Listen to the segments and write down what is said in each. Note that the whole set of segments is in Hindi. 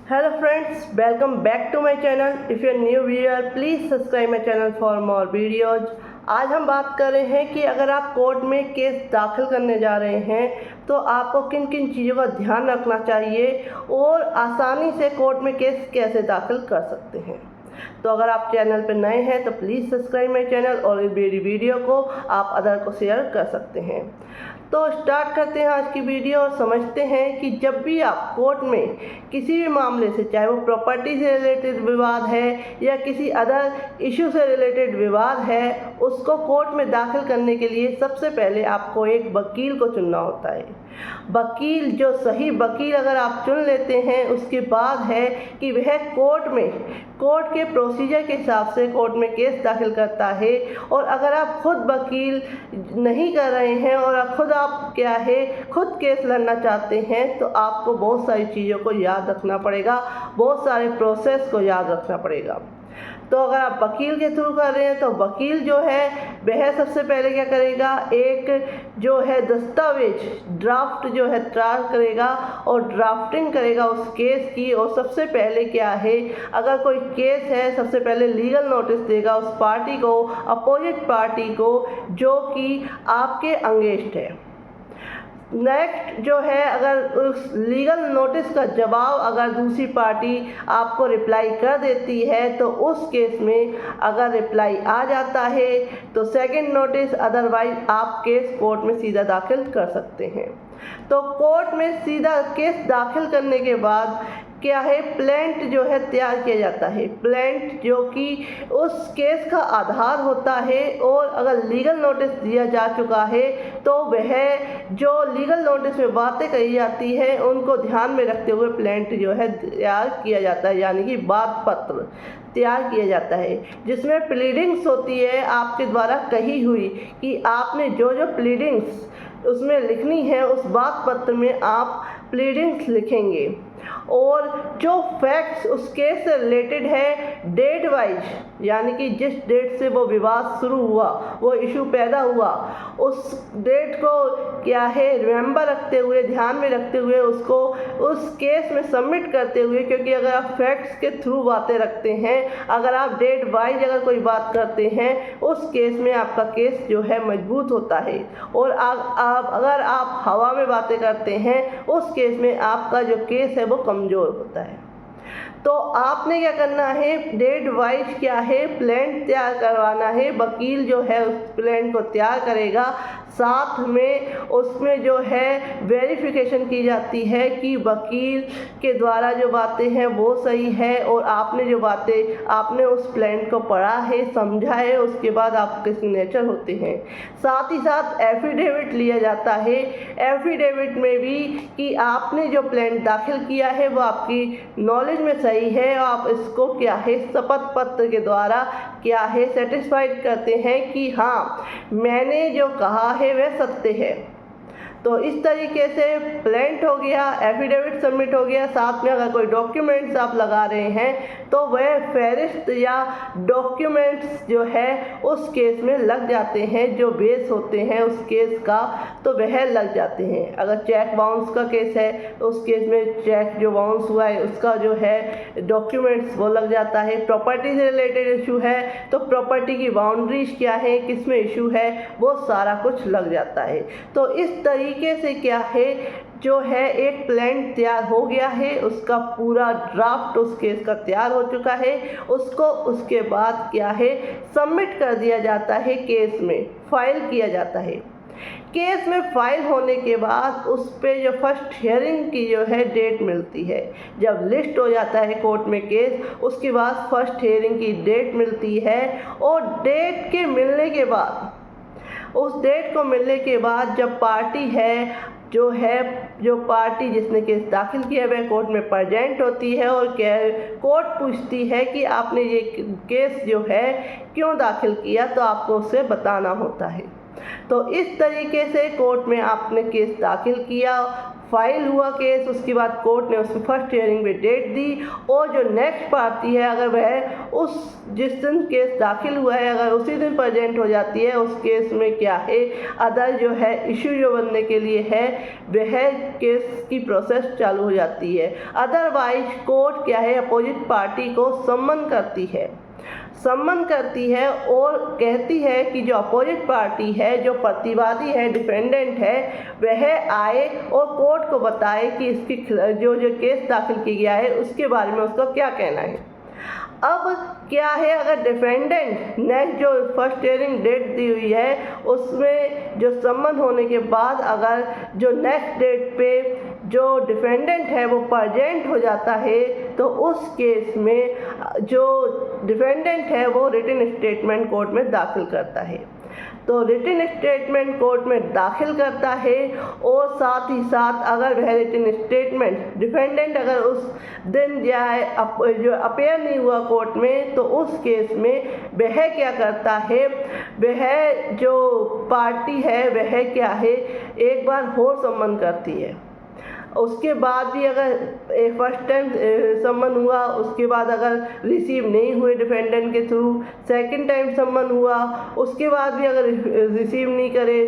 Hello friends, welcome back to my channel. If you are new viewer, please subscribe my channel for more videos. आज हम बात कर रहे हैं कि अगर आप कोर्ट में केस दाखिल करने जा रहे हैं तो आपको किन किन चीज़ों का ध्यान रखना चाहिए और आसानी से कोर्ट में केस कैसे दाखिल कर सकते हैं। तो अगर आप चैनल पर नए हैं तो प्लीज़ सब्सक्राइब माई चैनल और इस मेरी वीडियो को आप अदर को शेयर कर सकते हैं। तो स्टार्ट करते हैं आज की वीडियो और समझते हैं कि जब भी आप कोर्ट में किसी भी मामले से, चाहे वो प्रॉपर्टी से रिलेटेड विवाद है या किसी अदर इशू से रिलेटेड विवाद है, उसको कोर्ट में दाखिल करने के लिए सबसे पहले आपको एक वकील को चुनना होता है। वकील, जो सही वकील अगर आप चुन लेते हैं, उसके बाद है कि वह कोर्ट के प्रोसीजर के हिसाब से कोर्ट में केस दाखिल करता है। और अगर आप खुद वकील नहीं कर रहे हैं और खुद खुद केस लड़ना चाहते हैं तो आपको बहुत सारी चीज़ों को याद रखना पड़ेगा, बहुत सारे प्रोसेस को याद रखना पड़ेगा। तो अगर आप वकील के थ्रू कर रहे हैं तो वकील जो है वह सबसे पहले क्या करेगा, एक जो है दस्तावेज ड्राफ्ट जो है तैयार करेगा और ड्राफ्टिंग करेगा उस केस की। और सबसे पहले क्या है, अगर कोई केस है, सबसे पहले लीगल नोटिस देगा उस पार्टी को, अपोजिट पार्टी को, जो कि आपके अगेंस्ट है। नेक्स्ट जो है, अगर उस लीगल नोटिस का जवाब अगर दूसरी पार्टी आपको रिप्लाई कर देती है तो उस केस में अगर रिप्लाई आ जाता है तो सेकंड नोटिस, अदरवाइज आप केस कोर्ट में सीधा दाखिल कर सकते हैं। तो कोर्ट में सीधा केस दाखिल करने के बाद क्या है, प्लेंट जो है तैयार किया जाता है। प्लेंट जो कि उस केस का आधार होता है, और अगर लीगल नोटिस दिया जा चुका है तो वह जो लीगल नोटिस में बातें कही जाती है उनको ध्यान में रखते हुए प्लेंट जो है तैयार किया जाता है, यानी कि वाद पत्र तैयार किया जाता है, जिसमें प्लीडिंग्स होती है आपके द्वारा कही हुई कि आपने जो प्लीडिंग्स उसमें लिखनी है, उस वाद पत्र में आप प्लीडिंग्स लिखेंगे। और जो फैक्ट्स उस केस से रिलेटेड है डेट वाइज, यानी कि जिस डेट से वो विवाद शुरू हुआ, वो इशू पैदा हुआ, उस डेट को क्या है रिमेंबर रखते हुए, ध्यान में रखते हुए उसको उस केस में सबमिट करते हुए, क्योंकि अगर आप फैक्ट्स के थ्रू बातें रखते हैं, अगर आप डेट वाइज अगर कोई बात करते हैं, उस केस में आपका केस जो है मजबूत होता है। और अगर आप हवा में बातें करते हैं, उस केस में आपका जो केस है वो कमज़ोर होता है। तो आपने क्या करना है, डेट वाइज क्या है प्लान तैयार करवाना है। वकील जो है उस प्लान को तैयार करेगा, साथ में उसमें जो है वेरिफिकेशन की जाती है कि वकील के द्वारा जो बातें हैं वो सही है और आपने जो बातें आपने उस प्लान को पढ़ा है, समझा है, उसके बाद आपके सिग्नेचर होते हैं। साथ ही साथ एफिडेविट लिया जाता है। एफिडेविट में भी कि आपने जो प्लान दाखिल किया है वो आपकी नॉलेज में सही है, आप इसको क्या है शपथ पत्र के द्वारा क्या है सेटिस्फाइड करते हैं कि हाँ मैंने जो कहा है वह सत्य है। तो इस तरीके से प्लेंट हो गया, एफिडेविट सबमिट हो गया। साथ में अगर कोई डॉक्यूमेंट्स आप लगा रहे हैं तो वह फेरिस्त या डॉक्यूमेंट्स जो है उस केस में लग जाते हैं, जो बेस होते हैं उस केस का, तो वह लग जाते हैं। अगर चेक बाउंस का केस है तो उस केस में चेक जो बाउंस हुआ है उसका जो है डॉक्यूमेंट्स वो लग जाता है। प्रॉपर्टी से रिलेटेड इशू है तो प्रॉपर्टी की बाउंड्रीज क्या है, किस में इशू है, वो सारा कुछ लग जाता है। तो इस तरीके से क्या है जो है एक प्लान तैयार हो गया है, उसका पूरा ड्राफ्ट उस केस का तैयार हो चुका है। उसको उसके बाद क्या है सबमिट कर दिया जाता है, केस में फाइल किया जाता है। केस में फाइल होने के बाद उस पे जो फर्स्ट हियरिंग की जो है डेट मिलती है। जब लिस्ट हो जाता है कोर्ट में केस, उसके बाद फर्स्ट हियरिंग की डेट मिलती है। और डेट के मिलने के बाद, उस डेट को मिलने के बाद जब पार्टी है जो पार्टी जिसने केस दाखिल किया वह कोर्ट में प्रेजेंट होती है और कोर्ट पूछती है कि आपने ये केस जो है क्यों दाखिल किया, तो आपको उसे बताना होता है। तो इस तरीके से कोर्ट में आपने केस दाखिल किया, फाइल हुआ केस, उसके बाद कोर्ट ने उसकी फर्स्ट हियरिंग में डेट दी, और जो नेक्स्ट पार्टी है अगर वह उस जिस दिन केस दाखिल हुआ है अगर उसी दिन प्रेजेंट हो जाती है, उस केस में क्या है अदर जो है इशू जो बनने के लिए है वह केस की प्रोसेस चालू हो जाती है। अदरवाइज कोर्ट क्या है अपोजिट पार्टी को सम्मन करती है और कहती है कि जो अपोजिट पार्टी है, जो प्रतिवादी है, डिफेंडेंट है, वह आए और कोर्ट को बताए कि इसकी जो केस दाखिल किया गया है उसके बारे में उसका क्या कहना है। अब क्या है अगर डिफेंडेंट नेक्स्ट जो फर्स्ट हियरिंग डेट दी हुई है उसमें जो सम्मन होने के बाद अगर जो नेक्स्ट डेट पे जो डिफेंडेंट है वो प्रेजेंट हो जाता है तो उस केस में जो डिफेंडेंट है वो रिटन स्टेटमेंट कोर्ट में दाखिल करता है। तो रिटन स्टेटमेंट कोर्ट में दाखिल करता है और साथ ही साथ अगर वह रिटन स्टेटमेंट डिफेंडेंट अगर उस दिन जाए जो अपेयर नहीं हुआ कोर्ट में तो उस केस में वह क्या करता है, वह जो पार्टी है वह क्या है एक बार और सम्मन करती है। उसके बाद भी अगर फर्स्ट टाइम सम्मन हुआ उसके बाद अगर रिसीव नहीं हुए डिफेंडेंट के थ्रू, सेकंड टाइम सम्मन हुआ उसके बाद भी अगर रिसीव नहीं करे,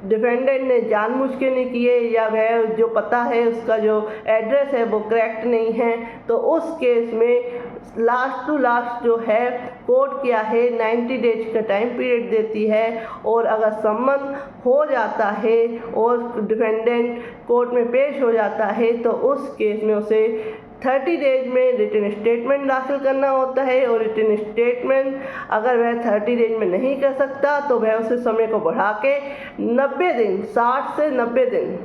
डिफेंडेंट ने जानबूझ के नहीं किए या वह जो पता है उसका जो एड्रेस है वो करेक्ट नहीं है, तो उस केस में लास्ट टू लास्ट जो है कोर्ट क्या है 90 डेज का टाइम पीरियड देती है, और अगर सम्मन हो जाता है और डिफेंडेंट कोर्ट में पेश हो जाता है तो उस केस में उसे 30 डेज में रिटन स्टेटमेंट दाखिल करना होता है। और रिटन स्टेटमेंट अगर वह 30 डेज में नहीं कर सकता तो वह उसे समय को बढ़ा के 90 दिन 60 से 90 दिन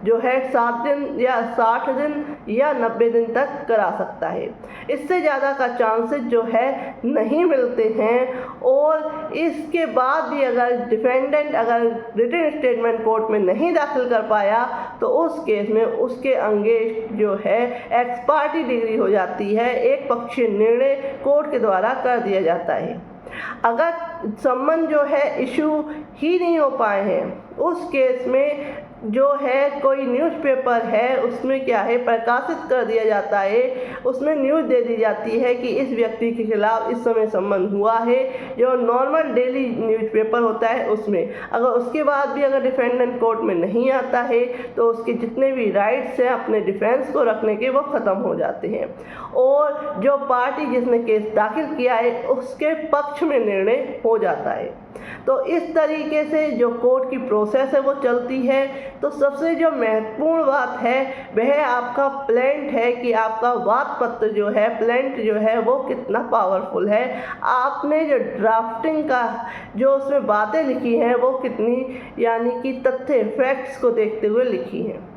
जो है 7 दिन या 60 दिन या 90 दिन तक करा सकता है। इससे ज़्यादा का चांसेस जो है नहीं मिलते हैं। और इसके बाद भी अगर डिफेंडेंट अगर रिटन स्टेटमेंट कोर्ट में नहीं दाखिल कर पाया तो उस केस में उसके अगेंस्ट जो है एक्स पार्टी डिग्री हो जाती है, एक पक्षीय निर्णय कोर्ट के द्वारा कर दिया जाता है। अगर सम्मन जो है इशू ही नहीं हो पाए हैं उस केस में जो है कोई न्यूज़पेपर है उसमें क्या है प्रकाशित कर दिया जाता है, उसमें न्यूज़ दे दी जाती है कि इस व्यक्ति के खिलाफ इस समय सम्मन हुआ है, जो नॉर्मल डेली न्यूज़पेपर होता है उसमें। अगर उसके बाद भी अगर डिफेंडेंट कोर्ट में नहीं आता है तो उसके जितने भी राइट्स हैं अपने डिफेंस को रखने के वो ख़त्म हो जाते हैं, और जो पार्टी जिसने केस दाखिल किया है उसके पक्ष में निर्णय हो जाता है। तो इस तरीके से जो कोर्ट की प्रोसेस है वो चलती है। तो सबसे जो महत्वपूर्ण बात है वह आपका प्लेंट है कि आपका वाद पत्र जो है प्लेंट जो है वो कितना पावरफुल है, आपने जो ड्राफ्टिंग का जो उसमें बातें लिखी हैं वो कितनी यानी कि तथ्य फैक्ट्स को देखते हुए लिखी हैं।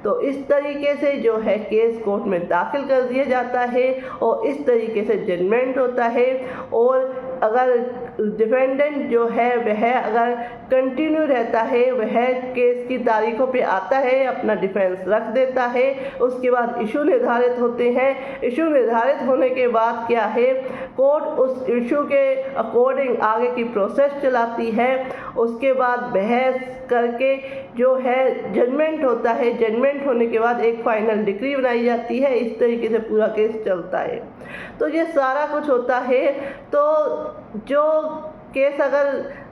तो इस तरीके से जो है केस कोर्ट में दाखिल कर दिया जाता है और इस तरीके से जजमेंट होता है। और अगर डिफेंडेंट जो है वह अगर कंटिन्यू रहता है, वह केस की तारीखों पे आता है, अपना डिफेंस रख देता है, उसके बाद इशू निर्धारित होते हैं। इशू निर्धारित होने के बाद क्या है कोर्ट उस इशू के अकॉर्डिंग आगे की प्रोसेस चलाती है। उसके बाद बहस करके जो है जजमेंट होता है, जजमेंट होने के बाद एक फाइनल डिक्री बनाई जाती है। इस तरीके से पूरा केस चलता है। तो ये सारा कुछ होता है। तो जो केस अगर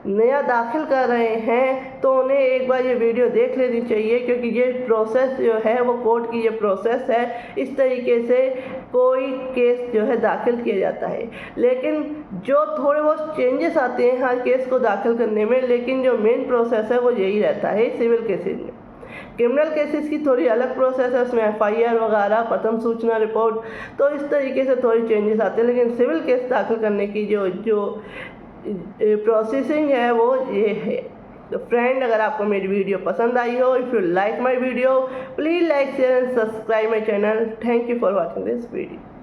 नया दाखिल कर रहे हैं तो उन्हें एक बार ये वीडियो देख लेनी चाहिए, क्योंकि ये प्रोसेस जो है वो कोर्ट की ये प्रोसेस है। इस तरीके से कोई केस जो है दाखिल किया जाता है। लेकिन जो थोड़े बहुत चेंजेस आते हैं हर केस को दाखिल करने में, लेकिन जो मेन प्रोसेस है वो यही रहता है सिविल केसेस में। क्रिमिनल केसेस की थोड़ी अलग प्रोसेस है, उसमें FIR वगैरह, प्रथम सूचना रिपोर्ट, तो इस तरीके से थोड़ी चेंजेस आते हैं। लेकिन सिविल केस दाखिल करने की जो प्रोसेसिंग है वो ये है। तो फ्रेंड, अगर आपको मेरी वीडियो पसंद आई हो, if you like my video please like share and subscribe my channel. Thank you for watching this video.